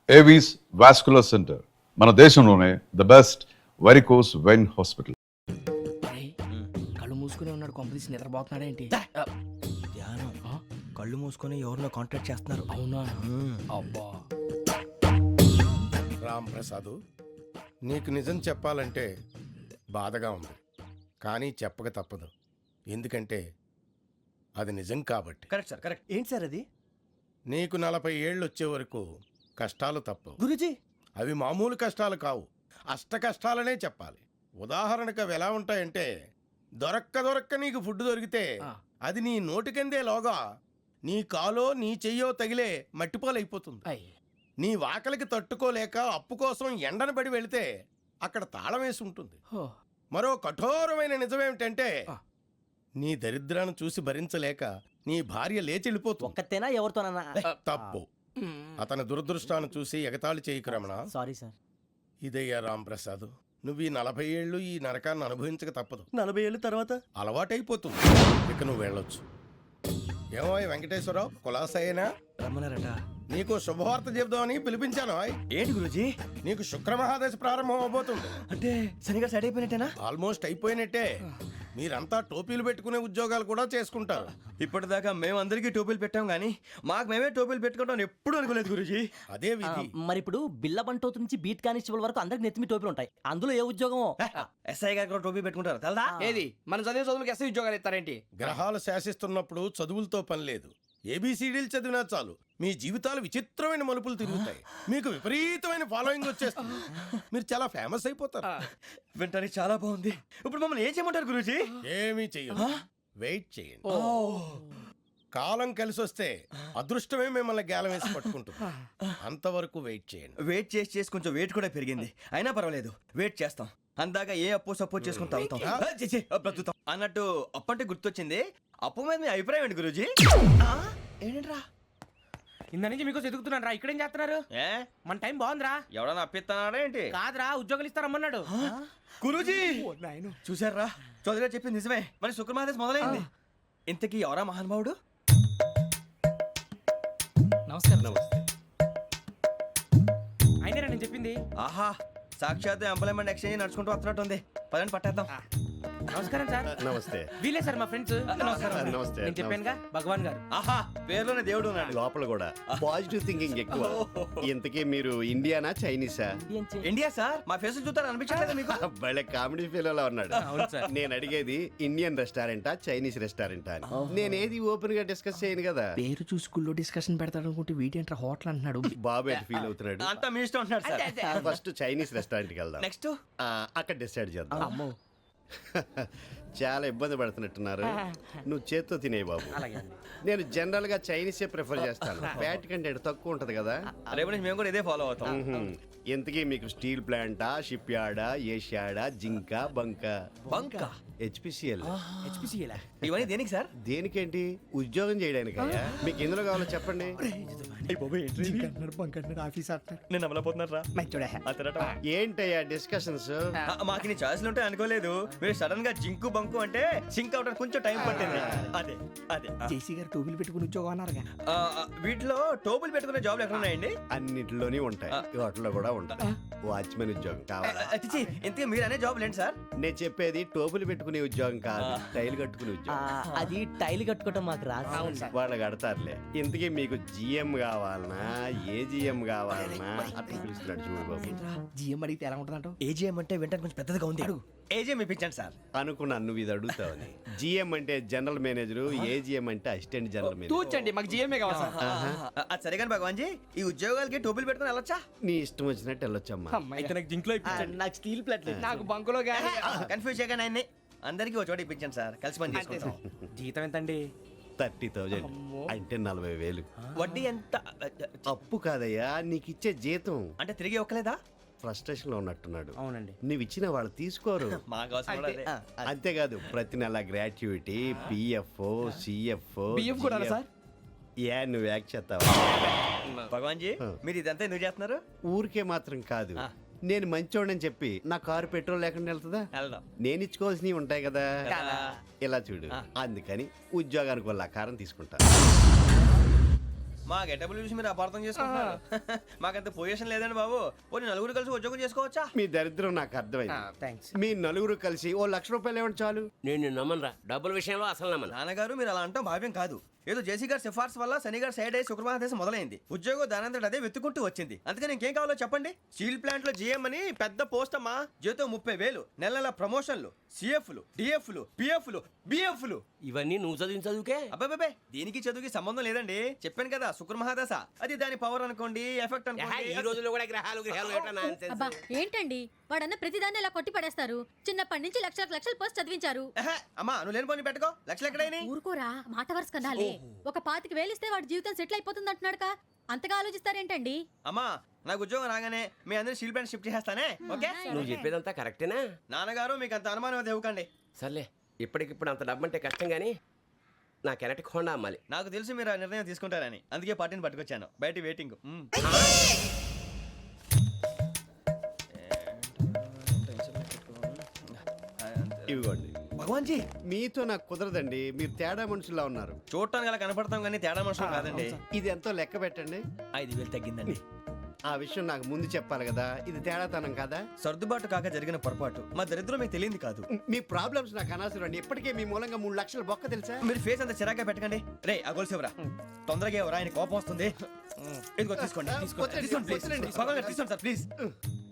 Avis vascular centre, మన దేశంలోనే the best varicose vein hospital. కళ్ళు మూసుకుని ఉన్నాడు, కొంపదీసి నిద్రపోతున్నాడేంటి? ధ్యానం. కళ్ళు మూసుకొని ఎవరినో కాంటాక్ట్ చేస్తున్నారు. అవునా? అబ్బా. రామ్ ప్రసాద్, నీకు నిజం చెప్పాలంటే బాధగా ఉంది, కానీ చెప్పక తప్పదు. ఎందుకంటే అది నిజం కాబట్టి. Correct sir, correct. ఏంటి సార్ అది? నీకు 40 ఏళ్ళు వచ్చే వరకు కష్టాలు తప్పవు. గురూజీ, అవి మామూలు కష్టాలు కావు, అష్ట కష్టాలనే చెప్పాలి. ఉదాహరణకు అవి ఎలా ఉంటాయంటే, దొరక్క నీకు ఫుడ్ దొరికితే అది నీ నోటికందే లోగా నీ కాలో నీ చెయ్యో తగిలే మట్టిపాలైపోతుంది. నీ వాకలికి తట్టుకోలేక అప్పు కోసం ఎండను పడి వెళితే అక్కడ తాళం వేసి ఉంటుంది. మరో కఠోరమైన నిజమేమిటంటే, నీ దరిద్రాన్ని చూసి భరించలేక నీ భార్య లేచి వెళ్ళిపోతుంది. ఒక్కతేనా ఎవరితోనన్నా? తప్పు. అతని దురదృష్టాన్ని చూసి ఎగతాళి చేయకు రమణ. Sorry sir. ఇదయ్యా రాంప్రసాద్, నువ్వు ఈ 40 ఏళ్ళు ఈ నరకాన్ని అనుభవించక తప్పదు. 40 ఏళ్ళ తర్వాత అలవాటైపోతుంది. ఇక నువ్వు వెళ్ళొచ్చు. ఏమో వెంకటేశ్వరరావు, కులాసైనా రమ్మన్నారట. నీకు శుభవార్త చెబుదామని పిలిపించాను. ఏంటి గురూజీ? నీకు శుక్రమహాదశ ప్రారంభం అవబోతుంది. అంటే శనిగా సెట్ అయిపోయినట్టేనా? ఆల్మోస్ట్ అయిపోయినట్టే. మీరంతా టోపీలు పెట్టుకునే ఉద్యోగాలు కూడా చేసుకుంటారు. ఇప్పటిదాకా మేమందరికీ టోపీలు పెట్టాం గానీ మాకు మేమే టోపీలు పెట్టుకుంటాం ఎప్పుడు అనుకోలేదు గురూజీ. అదే విధి. మరి ఇప్పుడు బిల్ల బంటోతు నుంచి బీట్ కానిస్టేబుల్ వరకు అందరికి నెత్తిమి టోపీలు ఉంటాయి. అందులో ఏ ఉద్యోగం? ఎస్ఐ గారు కూడా టోపీ పెట్టుకుంటారు తెలదా? ఏది మన చదివే చదువులకు ఎస్ఐ ఉద్యోగాలు ఇస్తారేంటి? గ్రహాలు శాసిస్తున్నప్పుడు చదువులతో పని లేదు. ఏబిసిడీలు చదివినా చాలు మీ జీవితాలు విచిత్రమైన మలుపులు తిరుగుతాయి. మీకు విపరీతమైన ఫాలోయింగ్ వచ్చేస్తుంది. మీరు చాలా ఫేమస్ అయిపోతారు. వింటానికి చాలా బాగుంది. ఇప్పుడు మమ్మల్ని ఏం చేయమంటారు గురూజీ? ఏమీ చెయ్యదు, వెయిట్ చేయండి. కాలం కలిసి వస్తే అదృష్టమే మిమ్మల్ని గేలం వేసి పట్టుకుంటుంది. అంతవరకు వెయిట్ చేయండి. వెయిట్ చేసి కొంచెం వెయిట్ కూడా పెరిగింది. అయినా పర్వాలేదు, వెయిట్ చేస్తాం. అందాక ఏ అప్పు సపోర్ట్ చేసుకుని తాగుతాం బ్రతుకుతాం అన్నట్టు. అప్పు అంటే గుర్తొచ్చింది. అప్పు మీద మీ అభిప్రాయం ఏంటి గురూజీ? ఏంటరా ఇంత నుంచి మీకు ఎదుగుతున్నాను రా. ఇక్కడేం చేస్తున్నారు? మన టైం బాగుందిరా. ఎవడన్నా అప్పిస్తున్నాడా ఏంటి? కాదురా, ఉద్యోగాలు ఇస్తారమ్మన్నాడు గురూజీ. చూసారా, చౌదరి గారు చెప్పింది నిజమే. మరి శుక్రమహాదేశ్ మొదలైంది. ఇంతకీ ఎవరా మహానుభావుడు? నమస్కారం. అయినా నేను చెప్పింది. ఆహా, సాక్షాత్ ఎంప్లాయ్మెంట్ ఎక్స్చేంజ్ నడుచుకుంటూ వస్తున్నట్టు ఉంది. పదండి పట్టేద్దాం. నమస్కారం సార్. నమస్తే. వీలే సార్ మా ఫ్రెండ్స్. నమస్తే. నేను చెప్పానుగా, భగవాన్ గారు. ఆహా, పేరులోనే దేవుడు ఉన్నాడు. లోపల కూడా పాజిటివ్ థింకింగ్ ఎక్కువ. ఇంతకీ మీరు ఇండియానా చైనీసా? India sir. మా ఫేస్ చూస్తారు అనిపించలేదు మీకు? భలే కామెడీ ఫీల్ అలా ఉన్నాడు. అవును సార్. నేను అడిగేది ఇండియన్ రెస్టారెంటా చైనీస్ రెస్టారెంటా అని. నేనేది ఓపెన్ గా డిస్కస్ చేయను కదా. పేరు చూసి స్కూల్లో డిస్కషన్ పెడతాడు అనుకుంటే వీటేంట్రా హోటల్ అంటున్నాడు. బాబు ఎట్ ఫీల్ అవుతున్నాడు. అంతా మీ ఇష్టం అంటున్నాడు సార్. ఫస్ట్ చైనీస్ రెస్టారెంట్ కి వెళ్దాం. నెక్స్ట్ అక్కడ డిసైడ్ చేద్దాం. అమ్మో, చాలా ఇబ్బంది పడుతున్నట్టున్నారు. నువ్వు చేత్తో తినే బాబు. నేను జనరల్ గా చైనీసే ప్రిఫర్ చేస్తాను. ఫ్యాట్ కంటెంట్ తక్కువ ఉంటది కదా. రేపు నుంచి మేము కూడా ఇదే ఫాలో అవుతాం. ఇంతకీ మీకు స్టీల్ ప్లాంటా, షిప్ యార్డా, ఏషియాడా, జింక, బంకా? బంకా, హెచ్పిసిఎల్. ఇవన్నీ దేనికి సార్? దేనికేంటి? ఉద్యోగం చేయడానికి. మీకు ఎందులో కావాలో చెప్పండి. నేను అమలపోతున్నారా? ఏంటయ్యా డిస్కషన్స్? మాకు నీ ఛాయిస్లు ఉంటాయి అనుకోలేదు. మీరు సడన్ గా జింకు బంకు అంటే సింక్ అవడానికి కొంచెం టైం పట్టింది. అదే అదే జేసీ గారు టోపీలు పెట్టుకుని ఉద్యోగం అన్నారుగా. వీటిలో టోపులు పెట్టుకునే జాబ్లు ఎక్కడ ఉన్నాయండి? అన్నిటిలోనే ఉంటాయి, వాటిలో కూడా ఉంటాయి. వాచ్మెన్ ఉద్యోగం కావాలా? ఇంతకీ మీరు అనే జాబ్ ఏంటి సార్? నేను చెప్పేది టోపులు పెట్టుకునే ఉద్యోగం కాదు, టైల్ కట్టుకునే ఉద్యోగం. అది టైల్ కట్టుకోవటం మాకు రాదు. వాళ్ళు కడతారులే. ఇంతకీ మీకు జిఎం కావాలనా, ఏ జిఎం కావాలనా? అట్లా పిలుస్తున్నాడు చూడు బాబు. జిఎం అడిగితే ఎలా ఉంటుందంట? ఏజీఎం అంటే వెంటనే కొంచెం పెద్దదిగా ఉంది. ఏజీఎం ఇప్పించండి సార్. అనుకున్నాను నువ్వు ఇది అడుగుతావని. జిఎం అంటే జనరల్ మేనేజర్, ఏజిఎం అంటే అసిస్టెంట్ జనరల్ మేనేజర్. తూచండి, మాకు జిఎంఏ కావాలి సార్. అది సరే కానీ భగవాన్ జీ, ఈ ఉద్యోగాలకి టోపులు పెట్టుకుని వెళ్ళొచ్చా? నీ ఇష్టం వచ్చినట్టు వెళ్ళొచ్చమ్మా. నాకు జింక్లో నాకు స్టీల్ ప్లేట్, నాకు బంకులో గానీ. కన్ఫ్యూజ్ చేయగానే ఆయన్ని అందరికీ ఒక చోట ఇప్పించండి సార్. కలిసి పని చేసుకుంటాం. జీతం ఎంతండి? 30,000 అంటే 40,000. వడ్డీ ఎంత? అప్పు కాదయ్యా, నీకు ఇచ్చే జీతం. అంటే తిరిగి ఒక్కలేదా? ఫ్రస్ట్రేషన్ లో ఉన్నట్టున్నాడు. అవునండి. నువ్వు ఇచ్చిన వాళ్ళు తీసుకోరు. అంతేకాదు, ప్రతి నెల గ్రాట్యుటీ, పిఎఫ్, సిఎఫ్. బిఎఫ్ కూడా సార్? ఏ నువ్వు యాక్ట్ చేస్తావా? భగవాన్ జీ, మీరు ఇదంతా ఎందుకు చేస్తున్నారు? ఊరికే మాత్రం కాదు, నేను మంచోడని చెప్పి నా కారు పెట్రోల్ లేకుండా వెళ్తుందా? నేను ఇచ్చుకోవాల్సినవి ఉంటాయి కదా. ఇలా చూడు, అందుకని ఉద్యోగానికి వాళ్ళ ఆకారం తీసుకుంటా. మా గెటబుల్ చూసి మీరు అపార్థం చేసుకుంటున్నారు. మాకంత పొజిషన్ లేదండి బాబు. పోనీ నలుగురు కలిసి ఉద్యోగం చేసుకోవచ్చా? మీ దరిద్రం నాకు అర్థమైంది. థ్యాంక్స్. మీ నలుగురు కలిసి ఓ ₹1,00,000 ఇవ్వండి చాలు. నేను నమ్మనరా, డబ్బుల విషయంలో అసలు నమ్మను. నాన్నగారు మీరు అలా అంటాం భావ్యం కాదు. ఏదో జేసీ గారి సిఫార్సు వల్ల శని గారు సైడ్ అయ్యి శుక్రవారం మొదలైంది. ఉద్యోగం దానంతటి అదే వెతుకుంటూ వచ్చింది. అందుకని ఇంకేం కావాలో చెప్పండి. స్టీల్ ప్లాంట్ లో జీఎం అని పెద్ద పోస్ట్ అమ్మా. జీతం 30,000, నెల నెల ప్రమోషన్లు, సిఎఫ్లు, డిఎఫ్లు, పిఎఫ్లు, బిఎఫ్లు. ఇవన్నీ నువ్వు చదివిన చదువుకే. అబ్బాబే దీనికి చదువుకి సంబంధం లేదండి. చెప్పాను కదా శుక్ర మహాదశ. అది దాని పవర్ అనుకోండి, ఎఫెక్ట్ ఈ అనుకోండి. రోజుల్లో కూడా గ్రహాలు ఏటా nonsense? అబ్బా ఏంటండి వాడన్న ప్రతిదాన్ని ఇలా కొట్టి పడేస్తారు. చిన్నప్పటి నుంచి లక్షలకు పోస్ట్ చదివించారు. ఎహె, అమ్మా నువ్వు లేని పోనీ పెట్టుకో. లక్షలు ఎక్కడైనా ఊరుకోరా, మాట వరుస కనాలి. ఒక 25,000 ఇస్తే వాడి జీవితం సెటిల్ అయిపోతుంది అంటున్నాడుగా. అంతగా ఆలోచిస్తారేంటండి? అమ్మా నాకు ఉద్యోగం రాగానే మీ అందరి స్టీల్ ప్లాంట్ షిఫ్ట్ చేస్తానే. ఓకే నువ్వు చెప్పేదంతా కరెక్టేనా? నాన్నగారు మీకు అంత అనుమానం అది ఇవ్వకండి. సర్లే, ఇప్పటికిప్పుడు అంత డబ్బు అంటే కష్టం కానీ నా కెనటిక్ హోండా అమ్మాలి. నాకు తెలుసు మీరు ఆ నిర్ణయం తీసుకుంటారని, అందుకే పార్టీని పట్టుకొచ్చాను. బయట వెయిటింగ్. ఇవ్వండి. భగవాన్ జీ మీతో నాకు కుదరదండి, మీరు తేడా మనుషుల్లా ఉన్నారు. చూడటానికి అలా కనపడతాం కానీ తేడా మనుషులు కాదండి. ఇది ఎంతో లెక్క పెట్టండి. 5,000 తగ్గిందండి. ఆ విషయం నాకు ముందు చెప్పాలి కదా, ఇది తేడాతనం కదా. సర్దుబాటు కాక జరిగిన పొరపాటు. మా దరిద్రం మీకు తెలియంది కాదు. మీ ప్రాబ్లమ్స్ నాకు అనవసరం అండి. ఇప్పటికే మీ మూలంగా 3 లక్షల బొక్క తెలుసా. మీరు ఫేస్ అంత చిరాగ్గా పెట్టకండి. రే ఆ గొలుసు ఎవరా? తొందరగా ఎవరా? ఆయన కోపం వస్తుంది. ఇదిగో తీసుకోండి. వద్దండి, తీసుకోండి ప్లీజ్. వద్దండి. భగవాన్ గారు తీసుకోండి సార్ ప్లీజ్.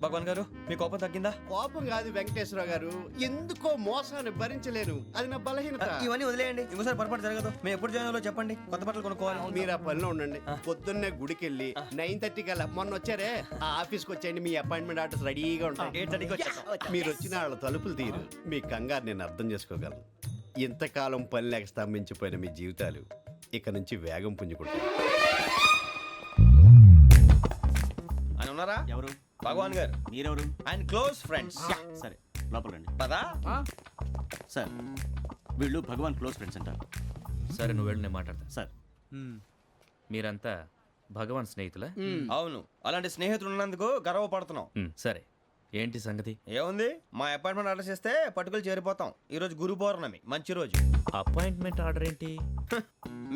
భగవాన్ గారు మీ కోపం తగ్గిందా? కోపం కాదు వెంకటేశ్వర గారు, ఎందుకో మోసాన్ని భరించలేను, అది నా బలహీనత. ఇవన్నీ వదిలేయండి. ఇంకోసారి పొరపాటు జరగదు. మేము ఎప్పుడు జాయిన్ అవ్వాలో చెప్పండి. కొత్త బట్టలు కొనుక్కోవాలి. మీరు ఆ పనిలో ఉండండి. పొద్దున్నే గుడికి వెళ్ళి 9:30 కల్లా, మొన్న వచ్చారే ఆ ఆఫీస్కి వచ్చేయండి. మీ అపాయింట్మెంట్ ఆర్డర్స్ రెడీగా ఉంటాయి. 8:30కి వచ్చేస్తాం. మీరు వచ్చిన వాళ్ళ తలుపులు తీరు. మీ కంగారు నేను అర్థం చేసుకోగలను. ఇంతకాలం పని లేక స్తంభించిపోయిన మీ జీవితాలు ఇక నుంచి వేగం పుంజుకుంటాయి. ఆయన ఉన్నారా? ఎవరు? భగవాన్ గారు. మీరెవరు? ఆయన క్లోజ్ ఫ్రెండ్స్. సరే లోపల రండి. పదా సార్ వీళ్ళు భగవాన్ క్లోజ్ ఫ్రెండ్స్ అంటారు. సరే నువ్వు వెళ్ళి నేను మాట్లాడతా. సార్ మీరంతా భగవాన్ స్నేహితులా? అవును, అలాంటి స్నేహితులు ఉన్నందుకు గర్వపడుతున్నాం. సరే ఏంటి సంగతి? ఏముంది, మా అపాయింట్మెంట్ ఆర్డర్ చేస్తే పట్టుకులు చేరిపోతాం. ఈ రోజు గురు పౌర్ణమి, మంచి రోజు. అపాయింట్మెంట్ ఆర్డర్ ఏంటి?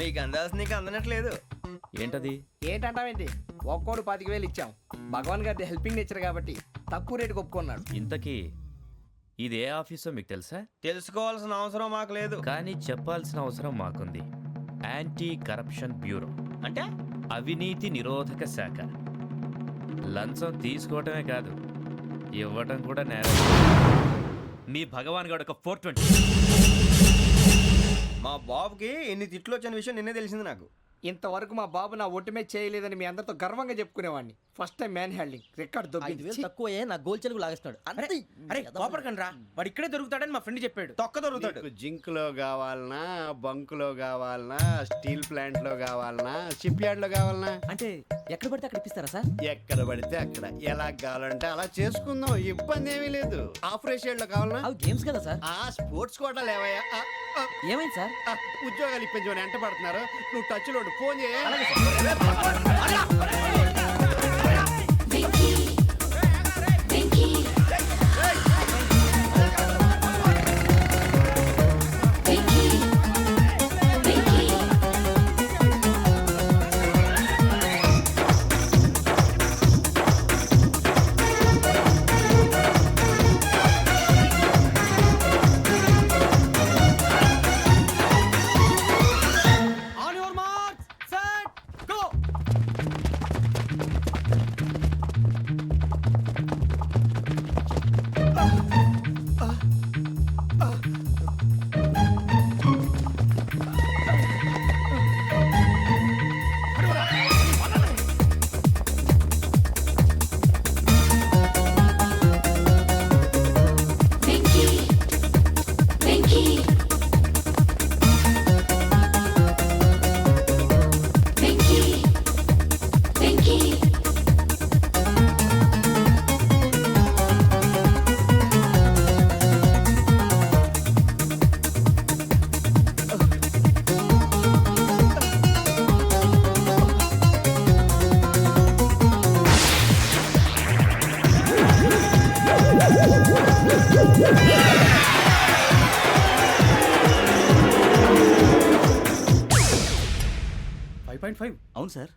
మీకు అందాల్సిన నీకు అందనట్లేదు. ఏంటది? ఏంటంటావేంటి? ఒక్కోడు 25,000 ఇచ్చాం. భగవాన్ గారి హెల్పింగ్ నేచర్ కాబట్టి తక్కువ రేటుకి ఒప్పుకున్నాడు. ఇంతకీ ఇది ఏ ఆఫీసో మీకు తెలుసా? తెలుసుకోవాల్సిన అవసరం మాకు లేదు. కానీ చెప్పాల్సిన అవసరం మాకుంది. యాంటీ కరప్షన్ బ్యూరో అంటే అవినీతి నిరోధక శాఖ. లంచం తీసుకోవటమే కాదు, ఇవ్వటం కూడా నేరం. మీ భగవాన్ గారు ఒక 420. మా బాబుకి ఎన్ని తిట్లు వచ్చిన విషయం నిన్నే తెలిసింది నాకు. ఇంతవరకు మా బాబు నా ఒట్టుమే చేయలేదని మీ అందరితో గర్వంగా చెప్పుకునేవాడిని. First time man handing record 5,000 తక్కువ నా గోల్ చెలుగు లాగేస్తున్నాడు. అంతే. అరే కోపడకండి రా, వాడు ఇక్కడే దొరుకుతాడని మా ఫ్రెండ్ చెప్పాడు. తొక్క దొరుకుతాడు. మీకు జింక్ లో కావాలనా, బంక్ లో కావాలనా, స్టీల్ ప్లాంట్ లో కావాలనా, షిప్ యార్డ్ లో కావాలనా? అంటే ఎక్కడ పడితే అక్కడ ఇప్పిస్తారా సార్? ఎక్కడ పడితే అక్కడ, ఎలా కావాలంటే అలా చేసుకుందాం, ఇబ్బంది ఏమీ లేదు. ఆపరేషన్ లో కావాలనా? అవి గేమ్స్ కదా సార్. ఆ స్పోర్ట్స్ కోటా లేవయ్యా. ఏమైంది సార్? ఉద్యోగాలు ఇప్పించమని ఎంట పడుతున్నారు. నువ్వు టచ్ లో ఫోన్ చేయ. On your marks set go. అవును అవును సార్.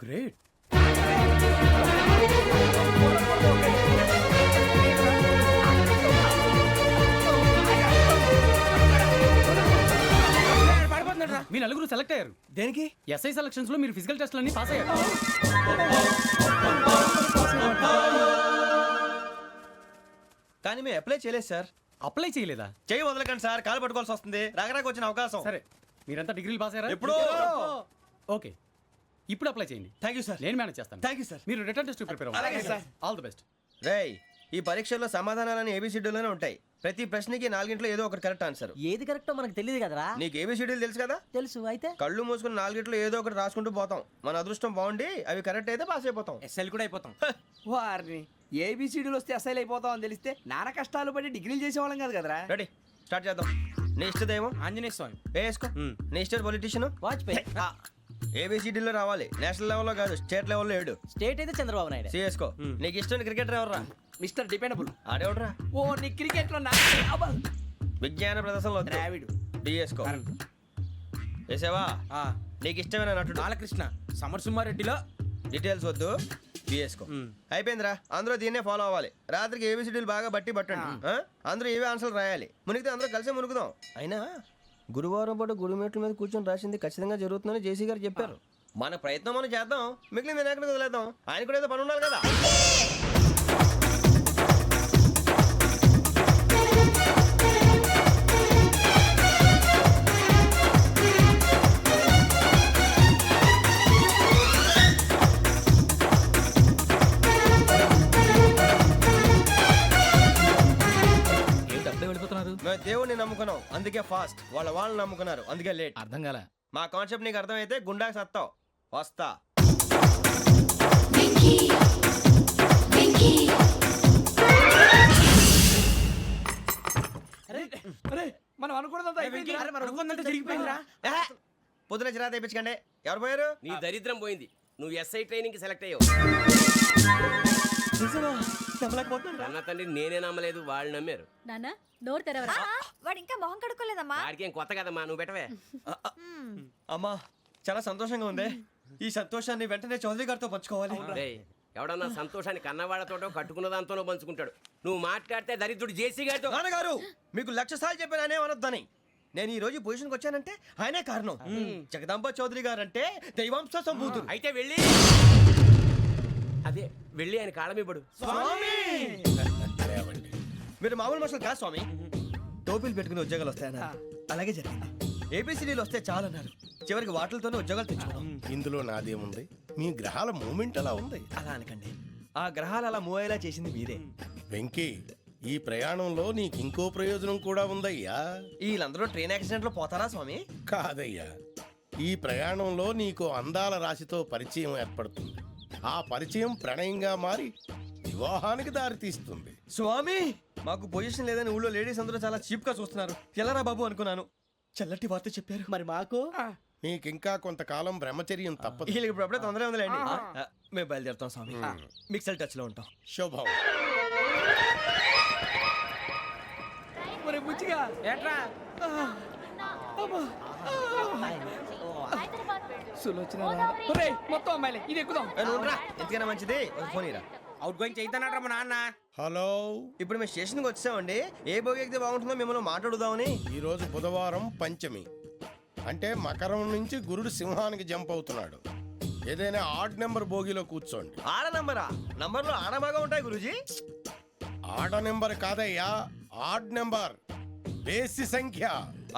గ్రేట్. మీ నలుగురు సెలెక్ట్ అయ్యారు దేనికి? ఎస్ఐ సెలక్షన్స్ లో మీరు ఫిజికల్ టెస్ట్ అన్ని పాస్ అయ్యారు. కానీ మేము అప్లై చేయలేదు సార్. అప్లై చేయలేదా? చేయి వదలకండి సార్, కాలు పట్టుకోవాల్సి వస్తుంది. రాగరాకు వచ్చిన అవకాశం. సరే, మీరంతా డిగ్రీలు పాస్ అయ్యారా? ఎప్పుడో. ఓకే, ఇప్పుడు అప్లై చేయండి. Thank you sir. నేను మేనేజ్ చేస్తాను. Thank you sir. మీరు రిటర్న్ టెస్ట్ ప్రిపేర్ అలాగే సార్. All the best. రేయ్, ఈ పరీక్షల్లో సమాధానాలని ఏబిసిడ్యూల్లోనే ఉంటాయి. ప్రతి ప్రశ్నకి 4 ఏదో ఒకటి కరెక్ట్ ఆన్సర్. ఏది కరెక్టో మనకు తెలియదు కదరా. నీకు ఏబిసిడ్యూల్ తెలుసు కదా? తెలుసు. అయితే కళ్ళు మూసుకుని 4 ఏదో ఒకటి రాసుకుంటూ పోతాం. మన అదృష్టం బాగుండి అవి కరెక్ట్ అయితే పాస్ అయిపోతాం. ఎస్ఎల్ కూడా అయిపోతాం. వారిని ఏబిసిడీలు వస్తే అసైల్ అయిపోతాం అని తెలిస్తే నాన్న కష్టాలు పడి డిగ్రీలు చేసేవాళ్ళం కాదు కదరా. రెడీ, స్టార్ట్ చేద్దాం. నీ ఇష్టదేమో ఆంజనేయ స్వామి. వేసుకో. నీ ఇష్ట పొలిటీషియన్ వాజ్పేయి. ఏబిసిడీలో రావాలి. నేషనల్ లెవెల్లో కాదు, స్టేట్ లెవెల్లో 7. స్టేట్ అయితే చంద్రబాబు నాయుడు. సిఎస్కో. నీకు ఇష్టం క్రికెటర్ ఎవర్రా? Mister dependable. ఆడేవడరా? ఓ నీ క్రికెట్ లో విజ్ఞాన ప్రదర్శనలో ద్రావిడు. డిఎస్కో. వేసావా? నీకు ఇష్టమైన నటుడు? బాలకృష్ణ. సమర్ సుమారెడ్డిలో డీటెయిల్స్ వద్దు, బిఎస్కో. అయిపోయిందిరా. అందరూ దీన్నే ఫాలో అవ్వాలి. రాత్రికి ఏబిసిడీలు బాగా బట్టి పట్టండి. అందరూ ఏవే ఆన్సర్లు రాయాలి. మునిగితే అందరూ కలిసి మునుగుదాం. అయినా గురువారం పాటు గురుమేట్ల మీద కూర్చొని రాసింది ఖచ్చితంగా జరుగుతుందని జేసీ గారు చెప్పారు. మన ప్రయత్నం మనం చేద్దాం, మిగిలింది వినాయకుడికి వదిలేద్దాం. ఆయన కూడా ఏదో పని ఉండాలి కదా. మేము దేవుడిని నమ్ముకున్నాం, అందుకే ఫాస్ట్. వాళ్ళని నమ్ముకున్నారు, అందుకే లేట్. అర్థం కాలే. మా కాన్సెప్ట్ నీకు అర్థమైతే గుండాకి సత్తావు. వస్తా. మనం అనుకున్నదంతా అయిపోయింది. అనుకున్నంత జరిగిపోయిందిరా. పొద్దున చిరా తెప్పించకండి. ఎవరు పోయారు? నీ దరిద్రం పోయింది. నువ్వు ఎస్ఐ ట్రైనింగ్ కి సెలెక్ట్ అయ్యావు. అన్న తండ్రి నేనే నమ్మలేదు, వాళ్ళు నమ్మారు. నాన్న నోరు తెరవరా. వాడు ఇంకా మొహం కడుక్కోలేదమ్మా. వాడికి ఏం కొత్త కదమ్మా, నువ్వు పెట్టవే. అమ్మా, చాలా సంతోషంగా ఉంది. ఈ సంతోషాన్ని వెంటనే చౌదరి గారితో పంచుకోవాలి. డేయ్, ఎవడన్నా సంతోషాన్ని కన్నవాళ్లతోటో కట్టుకున్న దాంతోనో పంచుకుంటాడు. నువ్వు మాట్లాడితే దరిద్రుడు జేసీ గారితో. నాన్నగారు, మీకు 1,00,000 సార్లు చెప్పాను అనే అనొద్దని. నేను ఈ రోజు పొజిషన్కి వచ్చానంటే ఆయనే కారణం. జగదాంబ చౌదరి గారు అంటే దైవాంశ సంభూతుడు. అయితే వెళ్ళి అదే వెళ్ళి ఆయన కాళ్ళమివ్వడు. మీరు మామూలు మనుషులు కాదు స్వామి. టోపీలు పెట్టుకుని ఉద్యోగాలు వస్తాయన్నారు, అలాగే జరిగింది. ఏబిసిడీలు వస్తే చాలన్నారు, చివరికి వాటిలతోనే ఉద్యోగాలు తెచ్చుకున్నాం. ఇందులో నాదేముంది? మీ గ్రహాల మూమెంట్ అలా ఉంది. అలా అనకండి, ఆ గ్రహాలు అలా మూవ్ అయ్యేలా చేసింది మీరే. వెంకీ, ఈ ప్రయాణంలో నీకు ఇంకో ప్రయోజనం కూడా ఉందయ్యా. వీళ్ళందరూ ట్రైన్ యాక్సిడెంట్ లో పోతారా స్వామి? కాదయ్యా, ఈ ప్రయాణంలో నీకు అందాల రాశితో పరిచయం ఏర్పడుతుంది. ఆ పరిచయం ప్రణయంగా మారి వివాహానికి దారితీస్తుంది. స్వామి, మాకు పొజిషన్ లేదని ఊళ్ళో లేడీస్ అందరూ చాలా చీప్ గా చూస్తున్నారు. ఎలారా బాబు అనుకున్నాను. చల్లటి వార్త చెప్పారు. మరి మాకు నీకింకా కొంతకాలం బ్రహ్మచర్యం తప్పదు. వీళ్ళకి ఇప్పుడు అప్పుడే తొందరగా ఉందిలేండి. మేము బయలుదేరుతాం స్వామి. మిక్సెల్ టచ్ లో ఉంటాం. శుభం. బుచ్చిగా ఏట్రా? మొత్తం అమ్మాయిలే, ఇది ఎక్కుదాం. ఎందుకైనా మంచిది ఒక ఫోన్ ఇరా. అవుట్ గోయింగ్ చేద్దానట్రా మా నాన్న. హలో, ఇప్పుడు మేము స్టేషన్కి వచ్చామండి. ఏ బోగి ఎక్కితే బాగుంటుందో మిమ్మల్ని మాట్లాడుదామని. ఈరోజు బుధవారం పంచమి, అంటే మకరం నుంచి గురుడు సింహానికి జంప్ అవుతున్నాడు. ఏదైనా ఆడ్ నెంబర్ బోగిలో కూర్చోండి. ఆడ నంబరా? నంబర్లో ఆడ బాగా ఉంటాయి గురూజీ. ఆడ నెంబర్ కాదయ్యా, ఆడ్ నెంబర్, బేసి సంఖ్య.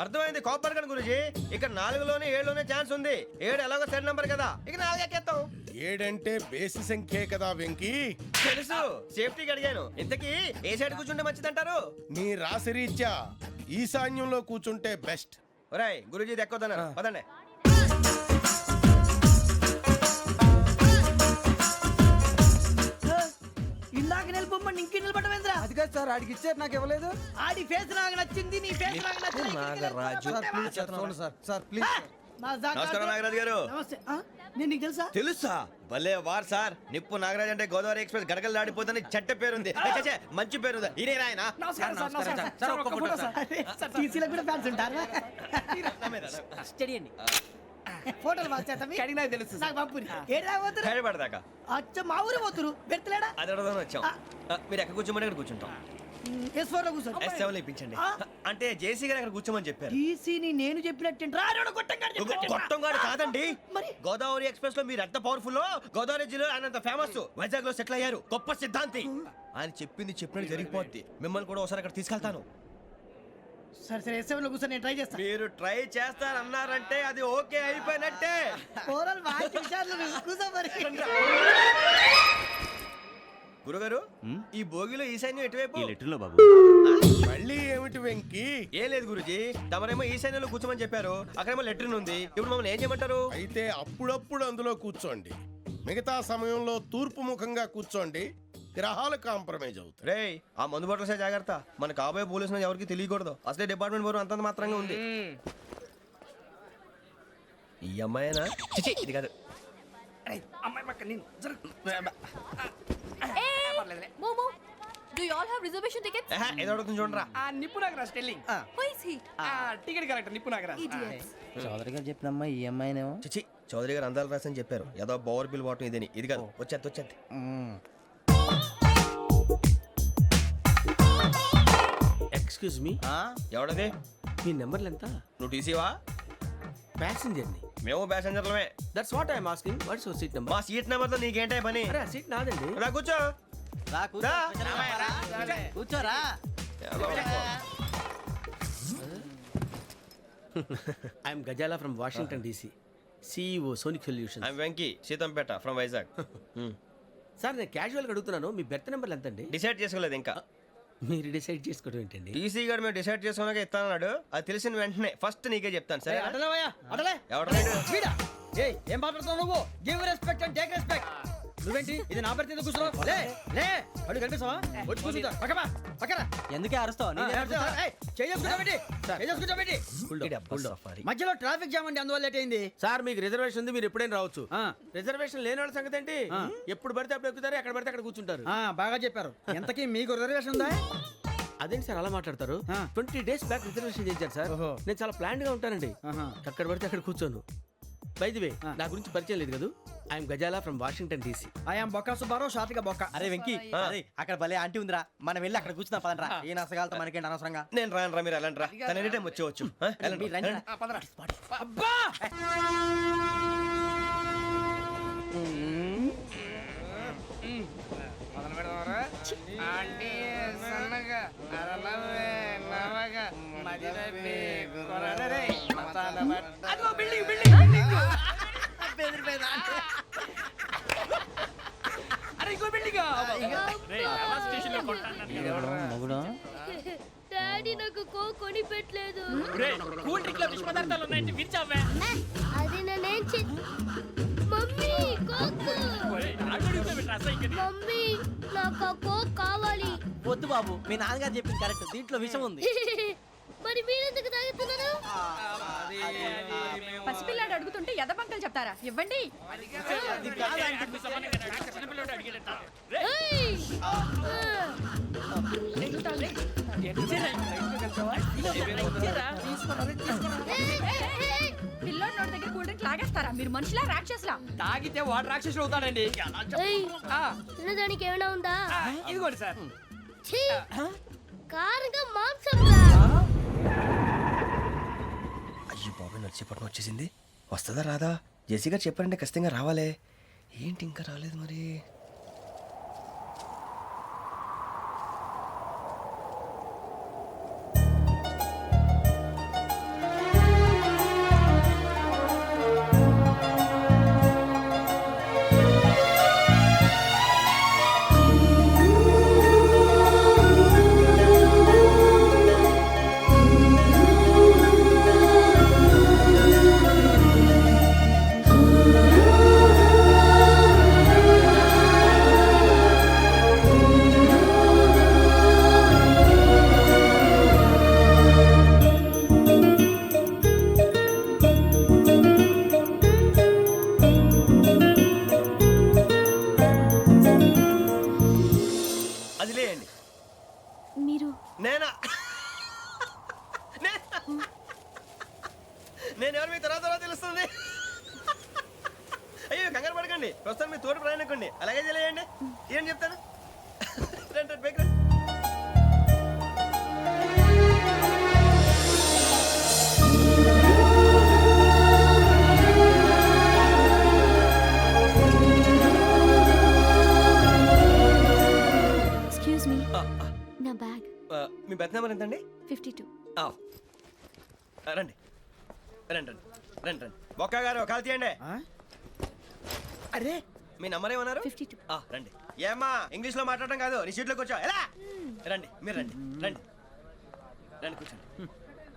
అర్థమైంది, కాపర్ కానీ గురూజీ. ఇక్కడ 4లోనే 7లోనే ఛాన్స్ ఉంది. 7 ఎలాగో సెడ్ నంబర్ కదా, ఇక 4 ఎక్కేస్తాం. 7 అంటే బేసి సంఖ్యే కదా వెంకీ. తెలుసు, సేఫ్టీకి అడిగాను. ఇంతకీ ఏ సైడ్ కూర్చుంటే మంచిదంటారు? నీ రాశి రీత్యా ఈశాన్యంలో కూర్చుంటే బెస్ట్. ఒరాయ్, గురూజీ దెక్కొద్దన్నారు, పదండి. ఇందాక నిలబొమ్మని ఇంకే నిలబడమేంద్రా? అది కాదు సార్, ఆడికి ఇచ్చారు, నాకు ఇవ్వలేదు. ఆడి ఫేస్ నాకు నచ్చింది, నీ ఫేస్ నాకు నచ్చింది. Nagaraju, sir please. నమస్కారం నాగరాజు గారు. నమస్తే నేను నీకు తెలుసా తెలుసా? భలే వార్ సార్. నిప్పు నాగరాజ్ అంటే గోదావరి ఎక్స్ప్రెస్ గడగలు దాడిపోతుంది చెట్ట పేరుంది. ఛే, మంచి పేరు. ఈయన ఆయన నమస్కారం సార్ నమస్కారం సార్ ఒక్క ఫోటో సార్ సార్ టీసీలో కూడా ఫ్యాన్స్ ఉంటారా స్టడీ అండి. ఫోటోలు మార్చేస్తాం కడిగి నాకు తెలుసు నాకు పంపుని ఏడు పోతురు హైదరాబాద్ అచ్చ మా ఊరు పోతురు పెడతలేడా అది అడగదామని వచ్చాం. మీరు ఎక్కడ కూర్చోమని అక్కడ కూర్చుంటాం. S4 లో కూర్చో S7 ఇప్పించండి. అంటే జేసీ గారు అక్కడ కూర్చోమని చెప్పారు. టీసీని నేను చెప్పినట్టు గొట్టంగాడు కాదండి. మరి గోదావరి ఎక్స్ప్రెస్ లో మీరు ఎంత పవర్ఫుల్, గోదావరి జిల్లా ఆయన ఫేమస్, వైజాగ్ లో సెటిల్ అయ్యారు, గొప్ప సిద్ధాంతి. ఆయన చెప్పింది చెప్పినట్టు జరిగిపోద్ది. మిమ్మల్ని కూడా ఒకసారి అక్కడ తీసుకెళ్తాను. సరే సరే S7 లో కూర్చో నేను ట్రై చేస్తాను. మీరు ట్రై చేస్తారన్నారంటే అది ఓకే అయిపోయినట్టే. ఓరల్ వాయిస్ విషయాలు కూర్చో మరి. గురుగారు ఈ భోగిలో ఈశాన్యం ఎటువైపు? ఈ లెటర్లో బాబు. మళ్ళీ ఏమిటి వెంకీ? ఏం లేదు గురుజీ, తమరేమో ఈశాన్యంలో కూర్చోమని చెప్పారు, అక్కడేమో లెటర్ ఉంది. ఇప్పుడు మమ్మల్ని ఏం చేయమంటారు? అయితే అప్పుడప్పుడు అందులో కూర్చోండి, మిగతా సమయంలో తూర్పు ముఖంగా కూర్చోండి. గ్రహాలు కాంప్రమైజ్ అవుతాయి. రే ఆ మందు బట్టలసే జాగ్రత్త. మన కాబోయే పోలీసులు ఎవరికి తెలియకూడదు. అసలే డిపార్ట్మెంట్ బోరు అంతంత మాత్రంగా ఉంది. ఈ అమ్మాయినా? చిచి, ఇది కాదు. అమ్మాయి పక్క నేను మోమో do you all have reservation tickets? ఏదో అడుగుతుంది చూడరా. Nippu Nagaraj telling who is he? Ticket correct Nippu Nagaraj. Chowdary గారు చెప్పినమ్మా ఈ అమ్మాయినేమో. చిచి, చౌదరి గారు అందాలు రాసని చెప్పారు. ఏదో బోర్ బిల్ వాటం ఇదని. ఇది కాదు. వచ్చేది. Excuse me ఎవడది? మీ నెంబర్లు ఎంత? నువ్వు టీసీవా? ప్యాసింజర్ ని. మేము ప్యాసెంజర్లమే. That's what I am asking. What's your seat number? మా సీట్ నెంబర్తో నీకేంటే పని? అరే సీట్ నాదండి. రా కూర్చో. రా. కూర్చోరా. I'm Gazala from Washington DC, CEO Sonic Solution. I'm Venky, Seethampeta from Vizag. Sir నేను క్యాజువల్గా అడుగుతున్నాను, మీ బెర్త్ నెంబర్లు ఎంత అండి? డిసైడ్ చేసుకోలేదు ఇంకా. మీరు డిసైడ్ చేసుకోవడం ఏంటండి? టీసీ గారు మేము డిసైడ్ చేసుకున్నాక ఇస్తానన్నాడు. అది తెలిసిన వెంటనే ఫస్ట్ నీకే చెప్తాను. సరే ఎవరు? ఏం మాట్లాడుతావు నువ్వు? Give respect and take respect. నువ్వేంటి ఇది నా బెర్త్ ఎందుకు కూర్చున్నావు? లే లే అడుగు కనిపిస్తావా? వచ్చి కూర్చుంటా. పక్కన ఎందుకే అరుస్తావు? మధ్యలో ట్రాఫిక్ జామ్ అండి, అందువల్ల లేట్ అయింది. సార్ మీకు రిజర్వేషన్ ఉంది, మీరు ఎప్పుడైనా రావచ్చు. రిజర్వేషన్ లేని వాళ్ళ సంగతి ఏంటి? ఎప్పుడు పడితే అప్పుడు ఎక్కుతారు, ఎక్కడ పడితే అక్కడ కూర్చుంటారు. బాగా చెప్పారు. ఎంతకీ మీకు రిజర్వేషన్ ఉందా? అదేంటి సార్ అలా మాట్లాడతారు? 20 days బ్యాక్ రిజర్వేషన్ చేశారు సార్. నేను చాలా ప్లాన్డ్ గా ఉంటానండి. అక్కడ పడితే అక్కడ కూర్చోను. బై ది వే నా గురించి పరిచయం లేదు కదా. I'm Gazala from Washington DC. I'm Bokka Subbarao, షార్ట్గా బొక్క. అరే వెంకీ, అక్కడ భలే ఆంటీ ఉందిరా, మనం వెళ్ళి అక్కడ కూర్చున్నా పదనరా. ఏ నసగాలతో మనకేంటి అనవసరంగా. నేను రాను రా, మీరు ఎలాంటి రా. తన ఎనీ టైం వచ్చేవచ్చు. అబ్బా డాడీ నాకు కోక్ కొని పెట్టలేదు. కూల్ డ్రింక్ లో విష పదార్థాలు ఉన్నాయంటే విరిచావే. అది నేనేం మమ్మీ కోక్. మమ్మీ నాకు ఆ కోక్ కావాలి. వద్దు బాబు, మీ నాన్నగారు చెప్పింది కరెక్ట్, దీంట్లో విషయం ఉంది. మరి మీరెందుకు తాగుతున్నారు? పసిపిల్లాడు అడుగుతుంటే ఎదబంకలు చెప్తారా? ఇవ్వండి. పిల్లోడి నోటి దగ్గర కూల్ డ్రింక్ లాగేస్తారా? మీరు మనుషులా రాక్షసులా? తాగితే వాడు రాక్షసుడు అవుతాడండి. తినడానికి ఏమైనా ఉందా? ఇదిగోండి సార్. కారంగా మాంసం. అయ్యో బాబు, నడిచేపట్నం వచ్చేసింది. వస్తుందా రాదా? జెసి గారు చెప్పారంటే ఖచ్చితంగా రావాలే. ఏంటి ఇంకా రాలేదు మరి? నేను ఎవరు మీ తర్వాత తెలుస్తుంది. అయ్యో కంగారు పడకండి, ప్రస్తుతం మీ తోటి ప్రయాణకండి. అలాగే తెలియండి, ఏం చెప్తాను. రండి బైక్ రండి. ఎక్స్క్యూజ్ మీ, నా బ్యాగ్. మీ బెత్ నెంబర్ ఎంతండి? 52. రండి రండి రండి రండి రండి. బొక్క గారు కాల్ తీయండి. అరే మీ నంబర్ ఏమన్నారు? 52. రండి. ఏమ్మా ఇంగ్లీష్ లో మాట్లాడడం కాదు, నీ సీట్లోకి వచ్చా. ఎలా రండి, మీరు రండి రండి రండి, కూర్చోండి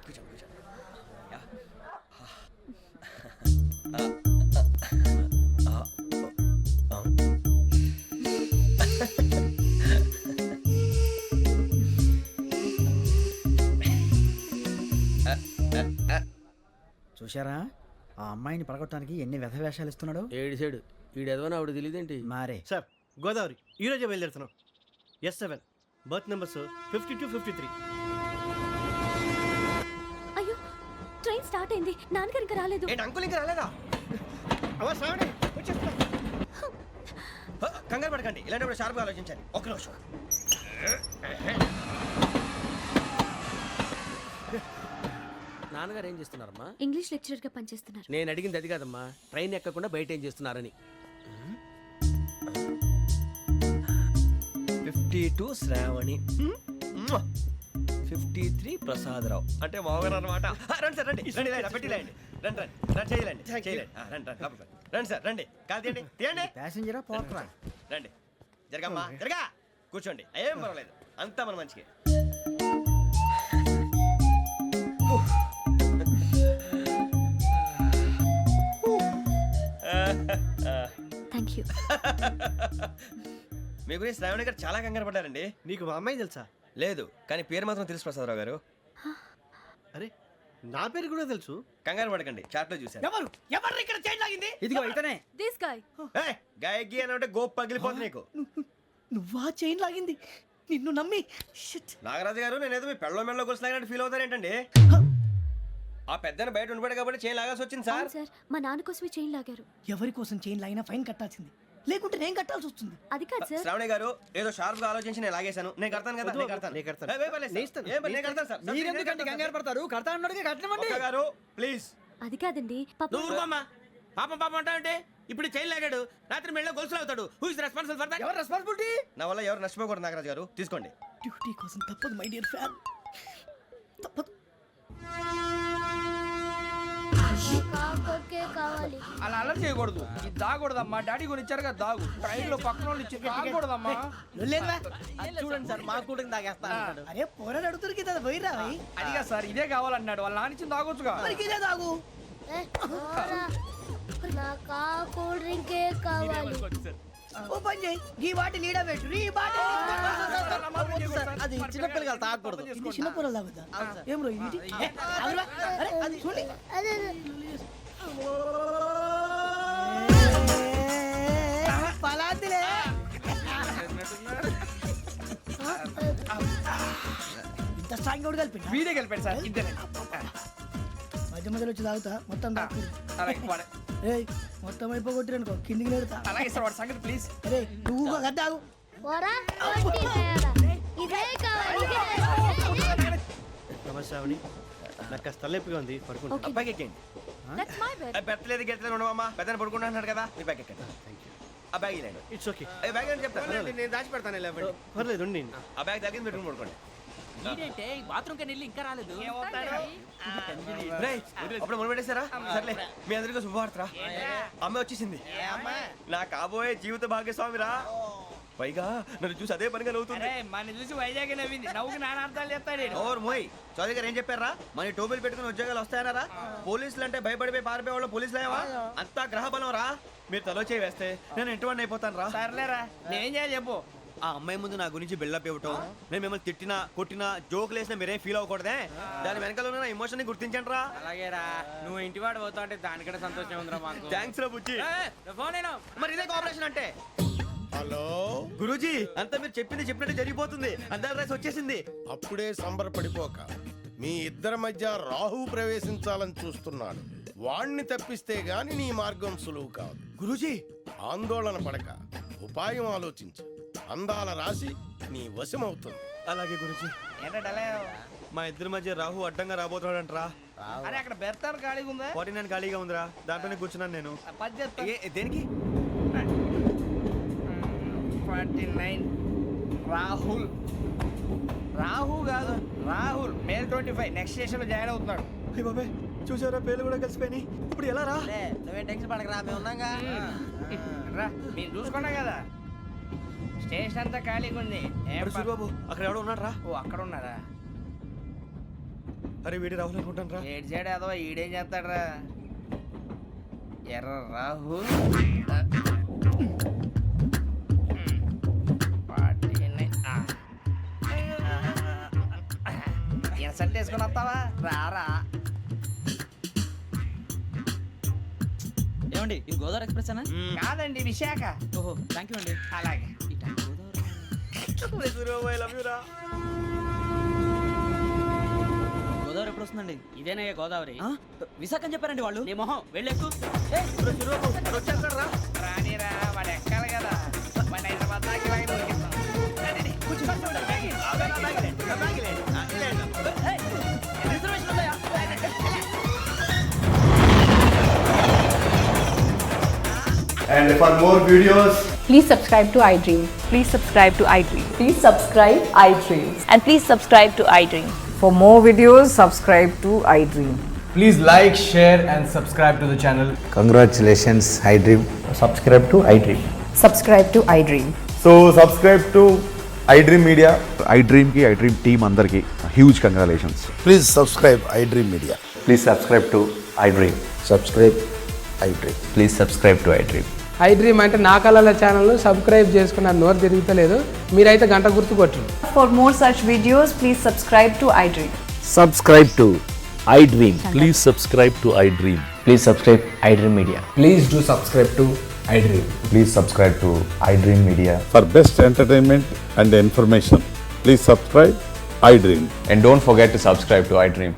కూర్చోండి కూర్చోండి. యా. చూశారా ఆ అమ్మాయిని పడగొట్టడానికి ఎన్ని వ్యధ వేషాలు ఇస్తున్నాడు. ఏడు సైడు ఈడేదో ఆవిడ తెలియదేంటి. మారే సార్ గోదావరి ఈరోజే బయలుదేరుతున్నాం. S7 berth numbers 52, 53. అయ్యో, ట్రైన్ స్టార్ట్ అయింది. నాన్నగారు ఇంకా రాలేదు. ఏంటి అంకుల్ ఇంకా రాలేదా? కంగారు పడకండి, ఇలాంటప్పుడు షార్ప్గా ఆలోచించండి. ఒక్క నిమిషం. నాన్నగారు ఏం చేస్తున్నారమ్మా? ఇంగ్లీష్ లెక్చరర్ గా పనిచేస్తున్నారు. నేను అడిగింది అది కాదమ్మా, ట్రైన్ ఎక్కకుండా బయట ఏం చేస్తున్నారని. 52 శ్రావణి, 53 ప్రసాదరావు అంటే మామగారు అనమాట. రండి సార్, రండి రండి, ఇలా పెట్టి లేండి. రండి రండి రండి, చేయలేండి చేయలేండి. రండి రండి లోపలికి రండి. రండి సార్, రండి, కాలు తీయండి తీయండి. ప్యాసింజరా పోట్రా. రండి, జరగమ్మా జరగా, కూర్చోండి. ఏం పర్వాలేదు, అంతా మన మంచికి. Thank you. మీ గురించి శ్రావణి గారు చాలా కంగారు పడ్డారండి. నీకు మా అమ్మాయి తెలుసా? లేదు, కానీ పేరు మాత్రం తెలుసు ప్రసాదరావు గారు. అరే నా పేరు కూడా తెలుసు. కంగారు పడకండి, చాట్ లో చూశాను. ఎవరు ఎవరు ఇక్కడ చైన్ లాగింది? ఇదిగో ఇతనే. This guy. గాయకి అని అంటే గోప్ పగిలిపోతుంది నీకు. నువ్వా చైన్ లాగింది? నిన్ను నమ్మి. నాగరాజు గారు, నేనేదో మీ పెళ్ళ మెళ్ళలో గురిసిలాగినట్టు ఫీల్ అవుతారేంటండి? ఆ పెద్దని బయట ఉండిపోయాడు కాబట్టి చైన్ లాగాల్సి వచ్చింది సార్. సార్, మా నాన్న కోసమే చైన్ లాగారు. ఎవరి కోసం చైన్ లాగినా ఫైన్ కట్టాల్సింది, లేకుంటే నేను కట్టాల్సి వస్తుంది. అది కాదు సార్. శ్రావణి గారు, ఏదో షార్ప్ గా ఆలోచించి నేను లాగేశాను. నేను కడతాను కదా, నేను కడతాను. ఏ, పర్లేదు సార్. ఏ, నేను కడతాను సార్. మీరెందుకంటే కంగారు పడతారు? కడతా అన్నాడుగా కట్టమండి. ఒక్క గారు ప్లీజ్. అది కాదండి, పాప. నువ్వు ఊరుకోమ్మా. పాపం పాపం అంటావంటే ఇప్పుడు చైన్ లాగాడు, రాత్రి మెళ్ళ గొలుసులు అవుతాడు. Who is responsible for that? ఎవరు రెస్పాన్సిబిలిటీ? నా వల్ల ఎవరు నష్టపోకూడదు నాగరాజు గారు, తీసుకోండి. డ్యూటీ కోసం తప్పదు మై డియర్ ఫ్యాన్, తప్పదు. అలా అలర్ట్ చేయకూడదు. ఇది దాగకూడదమ్మా. డాడీ కొని ఇచ్చారు కదా దాగు. ట్రైన్ లో పక్కన వాళ్ళు ఇచ్చి దాగకూడదమ్మా. చూడండి సార్, మా కూడా తాగేస్తా. అరే పోరాడు అడుగుతారు కదా, పోయిరా. అదిగా సార్, ఇదే కావాలన్నాడు. వాళ్ళ నాన్న ఇచ్చింది తాగొచ్చుగా. ఇదే తాగు. ఓ పని చేయి, ఈ బాటి లీడ పెట్టు. ఈ బాటి అది చిన్నపిల్లలు తాగకూడదు. ఇది చిన్నపిల్లలు తాగుతా. ఏం రో ఇది? అరే అది చూడండి. పలాతిలే. ఇంత స్ట్రాంగ్ కూడా కలిపి వీడే గెలిపాడు సార్. ఇద్దరే. మధ్య మధ్యలో వచ్చి తాగుతా, మొత్తం తాగు. అలాగే వాడు. ఏయ్, మొత్తం అయిపోగొట్టి అనుకో, కిందికి నేడుతా. అలాగే సార్, వాడు సంగతి ప్లీజ్. అరే నువ్వు గద్దాగు. నమస్తే శ్రావణి, నాకు కాస్త తలెప్పిగా ఉంది, పడుకుంటా. Okay. అబ్బాయికి ఎక్కండి. That's my bed. పెట్టలేదు గెట్టలేదు ఉండవమ్మా. పెద్దని పడుకుంటున్నాడు కదా, మీ బ్యాగ్ ఎక్కండి. ఆ బ్యాగ్ ఇలాండి. It's okay. బ్యాగ్ అని చెప్తాను, నేను దాచి పెడతాను. లేవండి, పర్లేదు ఉండి. ఆ బ్యాగ్ తగ్గింది పెట్టుకుని పడుకోండి. బాత్రూమ్ కి వెళ్ళి ఇంకా రాలేదు. రేయ్, అప్పుడు మొదలు పెట్టేశారా? సర్లే, మీ అందరికీ శుభవార్తరా. అమ్మ వచ్చేసింది, నా కాబోయే జీవిత భాగ్యస్వామిరా. పైగా నన్ను చూసి అదే పనిగా నవ్వుతుంది. మన చూసి వైజాగ్ నవ్వింది. నవ్వుకి నాన్న అర్థాలు చెప్తాడు. ఓర్ మోయ్, చౌదరి గారు ఏం చెప్పారా? మన టోబీలు పెట్టుకుని ఉద్యోగాలు వస్తాయన్నారా? పోలీసులు అంటే భయపడిపోయి పారిపోయే వాళ్ళు పోలీసులేవా? అంతా గ్రహ బలం రా. మీరు తలో చేయి వేస్తే నేను ఇంటివాడిని అయిపోతాను రా. సర్లేరా, నేనేం చేయాలి చెప్పు. ఆ అమ్మాయి ముందు నా గురించి బిల్డప్ ఇవ్వటం, నేను మిమ్మల్ని తిట్టినా కొట్టినా జోకులు వేసినా మీరేం ఫీల్ అవ్వకూడదే. దాని వెనకాల ఉన్న ఎమోషన్ ని గుర్తించండి రా. అలాగేరా, నువ్వు ఇంటివాడు పోతా అంటే దానికంటే సంతోషం ఉందిరా మాకు. థ్యాంక్స్ రా బుజ్జి. ఫోన్ అయినా మరి ఇదే కోఆపరేషన్ అంటే. హలో గురూజీ, అంతా మీరు చెప్పింది చెప్పినట్టు జరిగిపోతుంది. అందరి రైస్ వచ్చేసింది. అప్పుడే సంబరపడిపోక మీ ఇద్దరి మధ్య రాహు ప్రవేశించాలని చూస్తున్నాడు. వాణ్ణి తప్పిస్తే గాని నీ మార్గం సులువు కాదు. గురూజీ ఆందోళన పడక ఉపాయం ఆలోచించు. అందాల రాశి నీ వశమవుతుంది. అలాగే గురూజీ. మా ఇద్దరి మధ్య రాహు అడ్డంగా రాబోతున్నాడంట్రా. అరే అక్కడ బెర్తాను ఖాళీగా ఉందా? 49 ఖాళీగా ఉందిరా, దాంట్లోనే కూర్చున్నాను నేను. దేనికి? 49 రాహుల్. రాహు కాదు రాహుల్. మే 25 నెక్స్ట్ స్టేషన్ లో జాయిన్ అవుతున్నాడు. అయ్య బాబాయ్, చూసారా పేర్లు కూడా కలిసిపోయినాయి. ఇప్పుడు ఎలా రా? నువ్వేం టెన్షన్ పడకరా, మేము ఉన్నాగా. రా మీరు చూసుకున్నా కదా, స్టేషన్ అంతా ఖాళీగా ఉంది. అరే సూరిబాబు, అక్కడ ఎవడో ఉన్నాడు రా. ఓ అక్కడ ఉన్నారా? అరే వీడి రాహుల్ అనుకుంటాను రా. ఏడు చేయడం అదో ఈడేం చేస్తాడరా? ఎర్ర రాహు ఇన్సర్ట్ వేసుకుని వస్తావా? రారా. ఏమండి ఇది గోదావరి ఎక్స్ప్రెస్ అనా? కాదండి విశాఖ. ఓహో థ్యాంక్ యూ అండి. అలాగే. సూరిబాబు, ఐ లవ్ యు రా. గోదావరి ఎప్పుడు వస్తుందండి? ఇదేనయ్య గోదావరి. విశాఖ అని చెప్పారండి వాళ్ళు. నీ మొహం వెళ్ళెక్కు. వచ్చేస్తాడు రా. రానిరా, వాడు ఎక్కాలి కదా. వాడు హైదరాబాద్ దాకా ఇలాగే దొరికిస్తాం. And for more videos, Please subscribe to iDream. Please subscribe to iDream. Please subscribe iDream. And please subscribe to iDream. For more videos, subscribe to iDream. Please like, share and subscribe to the channel. Congratulations iDream. Subscribe to iDream. Subscribe to iDream. So subscribe to iDream Media. iDream కి iDream team అందరికి huge congratulations. Please subscribe iDream media. Please subscribe to iDream. Subscribe iDream. Please subscribe to iDream. iDream అంటే నా కళల channel subscribe చేసుకున్న నోరు తిరుగుతలేదు. మీరైతే గంట గుర్తు కొట్టండి. For more such videos, please subscribe to iDream. Subscribe to iDream. Please subscribe to iDream. Please subscribe iDream Media. Please do subscribe to iDream. Please subscribe to iDream Media. For best entertainment and information, please subscribe iDream. And don't forget to subscribe to iDream.